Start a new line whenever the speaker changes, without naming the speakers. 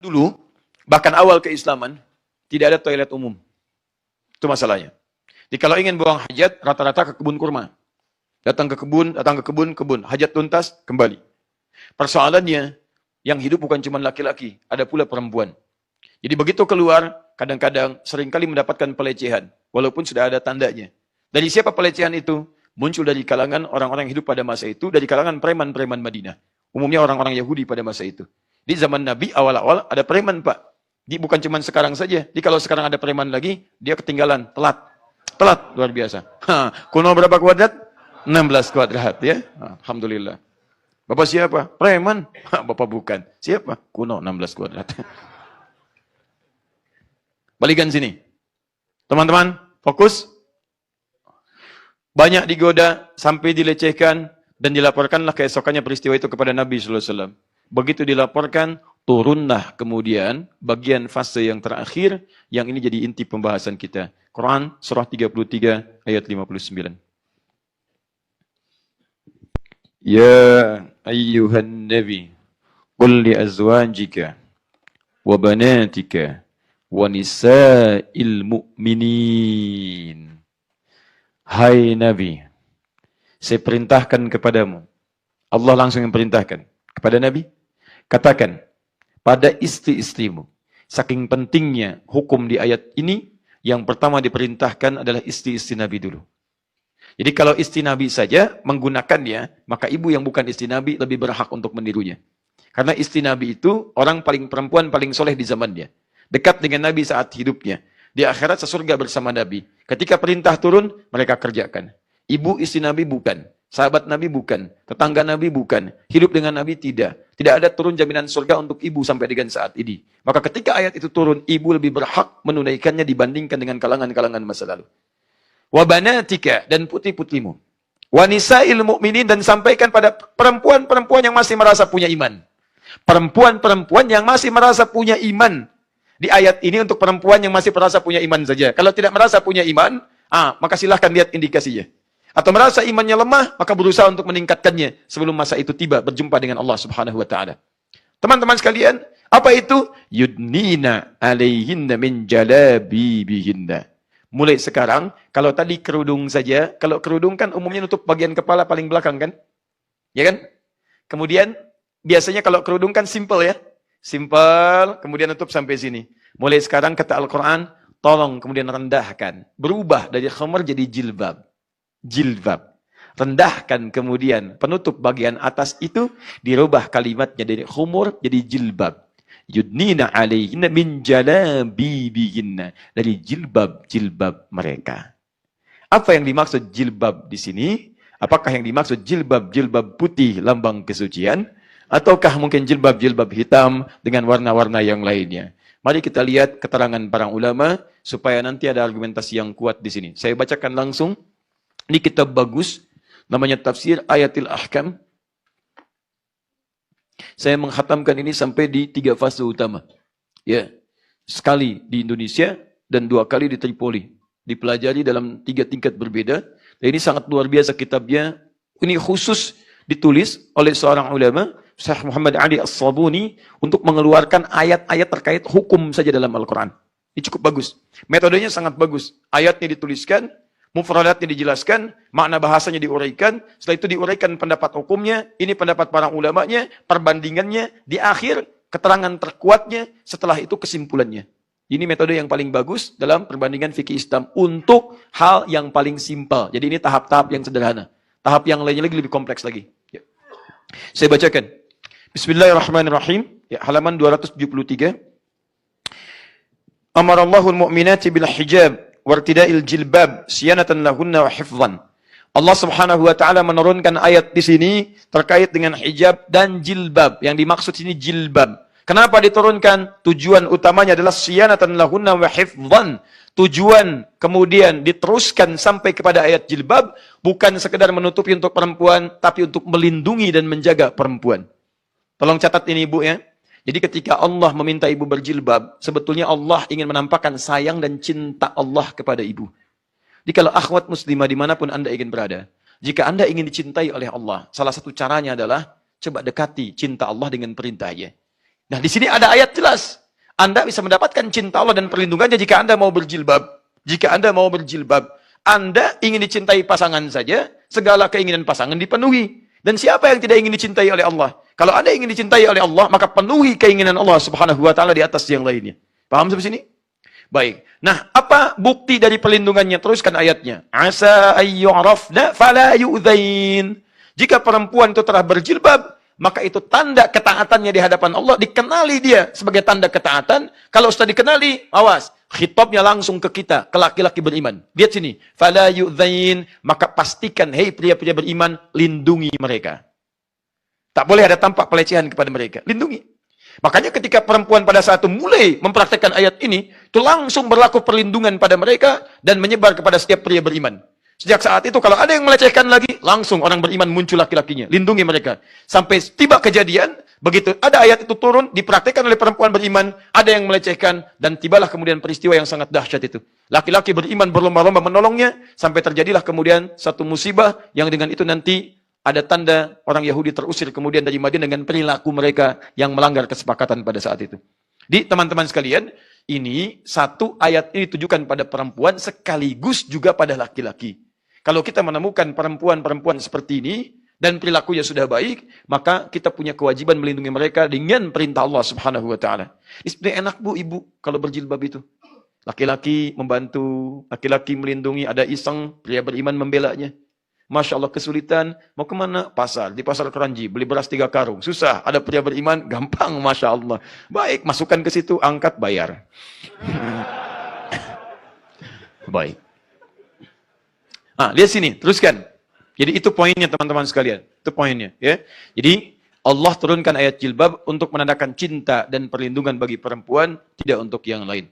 Dulu, bahkan awal keislaman, tidak ada toilet umum. Itu masalahnya. Jadi kalau ingin buang hajat, rata-rata ke kebun kurma. Datang ke kebun, hajat tuntas, kembali. Persoalannya, yang hidup bukan cuma laki-laki, ada pula perempuan. Jadi begitu keluar, kadang-kadang seringkali mendapatkan pelecehan, walaupun sudah ada tandanya. Dari siapa pelecehan itu? Muncul dari kalangan orang-orang yang hidup pada masa itu, dari kalangan preman-preman Madinah. Umumnya orang-orang Yahudi pada masa itu. Di zaman Nabi awal-awal ada preman, Pak. Di bukan cuma sekarang saja. Di kalau sekarang ada preman lagi, dia ketinggalan, telat. Telat, luar biasa. Kuno berapa kuadrat? 16 kuadrat ya. Alhamdulillah. Bapak siapa? Preman. Bapak bukan. Siapa? Kuno 16 kuadrat. Balikan sini. Teman-teman, fokus. Banyak digoda sampai dilecehkan dan dilaporkanlah keesokannya peristiwa itu kepada Nabi sallallahu alaihi wasallam. Begitu dilaporkan, turunlah kemudian bagian fase yang terakhir yang ini jadi inti pembahasan kita. Quran surah 33 ayat 59. Ya ayyuhan nabi qul li azwajika wa banatika wa nisa'il mu'minin. Hai Nabi, saya perintahkan kepadamu. Allah langsung yang perintahkan kepada Nabi. Katakan pada istri-istrimu. Saking pentingnya hukum di ayat ini, yang pertama diperintahkan adalah istri-istri Nabi dulu. Jadi kalau istri Nabi saja menggunakannya, maka ibu yang bukan istri Nabi lebih berhak untuk menirunya. Karena istri Nabi itu orang perempuan paling soleh di zamannya. Dekat dengan Nabi saat hidupnya. Di akhirat sesurga bersama Nabi. Ketika perintah turun, mereka kerjakan. Ibu istri Nabi bukan. Sahabat Nabi bukan. Tetangga Nabi bukan. Hidup dengan Nabi tidak. Tidak ada turun jaminan surga untuk ibu sampai dengan saat ini. Maka ketika ayat itu turun, ibu lebih berhak menunaikannya dibandingkan dengan kalangan-kalangan masa lalu. Wabanatika dan putri-putrimu. Wanisa'il mu'minin dan sampaikan pada perempuan-perempuan yang masih merasa punya iman. Perempuan-perempuan yang masih merasa punya iman. Di ayat ini untuk perempuan yang masih merasa punya iman saja. Kalau tidak merasa punya iman, maka silahkan lihat indikasinya. Atau merasa imannya lemah, maka berusaha untuk meningkatkannya sebelum masa itu tiba berjumpa dengan Allah Subhanahu wa taala. Teman-teman sekalian, apa itu? Yudnina alaihinna min jalabibihinna. Mulai sekarang, kalau tadi kerudung saja, kalau kerudung kan umumnya nutup bagian kepala paling belakang kan? Ya kan? Kemudian biasanya kalau kerudung kan simple ya. Simple, kemudian nutup sampai sini. Mulai sekarang kata Al-Quran, tolong kemudian rendahkan. Berubah dari khamar jadi jilbab. Jilbab. Rendahkan kemudian penutup bagian atas itu, dirubah kalimatnya dari khumur jadi jilbab. Yudnina alaihinna min jalabibihinna. Dari jilbab-jilbab mereka. Apa yang dimaksud jilbab di sini? Apakah yang dimaksud jilbab-jilbab putih lambang kesucian? Ataukah mungkin jilbab-jilbab hitam dengan warna-warna yang lainnya? Mari kita lihat keterangan para ulama supaya nanti ada argumentasi yang kuat di sini. Saya bacakan langsung. Ini kitab bagus, namanya Tafsir Ayatil Ahkam. Saya menghatamkan ini sampai di 3 fase utama. Ya, sekali di Indonesia dan 2 kali di Tripoli. Dipelajari dalam 3 tingkat berbeda. Dan ini sangat luar biasa kitabnya. Ini khusus ditulis oleh seorang ulama, Syekh Muhammad Ali As-Sabuni, untuk mengeluarkan ayat-ayat terkait hukum saja dalam Al-Quran. Ini cukup bagus. Metodenya sangat bagus. Ayatnya dituliskan, mufradatnya dijelaskan, makna bahasanya diuraikan, setelah itu diuraikan pendapat hukumnya, ini pendapat para ulamanya, perbandingannya, di akhir keterangan terkuatnya, setelah itu kesimpulannya. Ini metode yang paling bagus dalam perbandingan fikih Islam untuk hal yang paling simpel. Jadi ini tahap-tahap yang sederhana. Tahap yang lainnya lagi lebih kompleks lagi. Ya. Saya bacakan. Bismillahirrahmanirrahim. Ya, halaman 273. Amarallahu al-mu'minati bil hijab wartida'il jilbab siyanatan lahunna wa hifdhan. Allah Subhanahu wa taala menurunkan ayat di sini terkait dengan hijab dan jilbab. Yang dimaksud sini jilbab. Kenapa diturunkan? Tujuan utamanya adalah siyanatan lahunna wa hifdhan. Tujuan kemudian diteruskan sampai kepada ayat jilbab bukan sekedar menutupi untuk perempuan, tapi untuk melindungi dan menjaga perempuan. Tolong catat ini Ibu ya. Jadi ketika Allah meminta ibu berjilbab, sebetulnya Allah ingin menampakkan sayang dan cinta Allah kepada ibu. Jadi kalau akhwat muslimah dimanapun Anda ingin berada, jika Anda ingin dicintai oleh Allah, salah satu caranya adalah coba dekati cinta Allah dengan perintahnya. Nah, di sini ada ayat jelas. Anda bisa mendapatkan cinta Allah dan perlindungannya jika Anda mau berjilbab. Jika Anda mau berjilbab. Anda ingin dicintai pasangan saja, segala keinginan pasangan dipenuhi. Dan siapa yang tidak ingin dicintai oleh Allah? Kalau Anda ingin dicintai oleh Allah, maka penuhi keinginan Allah Subhanahu wa taala di atas yang lainnya. Paham sampai sini? Baik. Nah, apa bukti dari perlindungannya? Teruskan ayatnya. Asa ayyu'rafna fala yu'dzain. Jika perempuan itu telah berjilbab, maka itu tanda ketaatannya di hadapan Allah, dikenali dia sebagai tanda ketaatan. Kalau sudah dikenali, awas, khitabnya langsung ke kita, ke laki-laki beriman. Lihat sini, fala yu'dzain, maka pastikan, hei pria-pria beriman, lindungi mereka. Tak boleh ada tampak pelecehan kepada mereka, lindungi. Makanya ketika perempuan pada saat itu mulai mempraktekkan ayat ini, itu langsung berlaku perlindungan pada mereka dan menyebar kepada setiap pria beriman. Sejak saat itu, kalau ada yang melecehkan lagi, langsung orang beriman muncul laki-lakinya. Lindungi mereka. Sampai tiba kejadian, begitu ada ayat itu turun, dipraktekkan oleh perempuan beriman, ada yang melecehkan, dan tibalah kemudian peristiwa yang sangat dahsyat itu. Laki-laki beriman berlomba-lomba menolongnya, sampai terjadilah kemudian satu musibah, yang dengan itu nanti ada tanda orang Yahudi terusir kemudian dari Madinah dengan perilaku mereka yang melanggar kesepakatan pada saat itu. Di teman-teman sekalian, ini satu ayat ini ditujukan pada perempuan sekaligus juga pada laki-laki. Kalau kita menemukan perempuan-perempuan seperti ini dan perilakunya sudah baik, maka kita punya kewajiban melindungi mereka dengan perintah Allah Subhanahu wa taala. Ini enak Bu, Ibu kalau berjilbab itu. Laki-laki membantu, laki-laki melindungi, ada iseng pria beriman membelanya. Masya Allah kesulitan, mau kemana? Pasar, di pasar Keranji, beli beras 3 karung. Susah, ada pria beriman, gampang Masya Allah. Baik, masukkan ke situ, angkat, bayar. Baik. Ah, lihat sini, teruskan. Jadi itu poinnya teman-teman sekalian. Itu poinnya, ya. Jadi Allah turunkan ayat jilbab untuk menandakan cinta dan perlindungan bagi perempuan, tidak untuk yang lain.